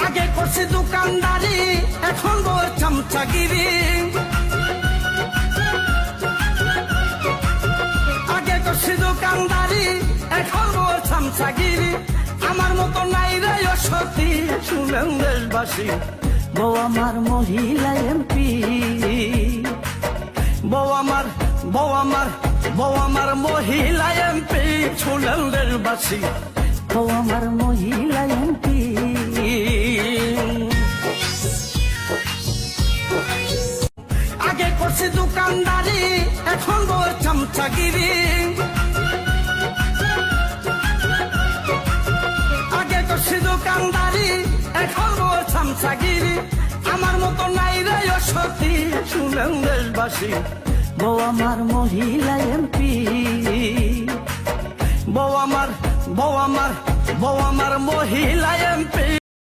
আগে করছে দোকানদারি, এখন বর চামচাগিরি। আগে করছে দোকানদারি, এখন বর চামচাগিরি। আমার মতো নাই রে সতী, শুনেন দেশবাসী, বউ আমার মহিলা এমপি। বউ আমার বউ আমার বউ আমার মহিলা এমপি, শুনেন দেশবাসী, বউ আমার মহিলা এমপি। আগে করছে দোকানদারি, এখন বর চামচাগিরি। আগে করছে দোকানদারি, এখন বর চামচাগিরি। আমার মতো নাই রে সতী, শুনেন দেশবাসী, বউ আমার মহিলা এমপি। বউ আমার বউ আমার বউ আমার মহিলা এমপি,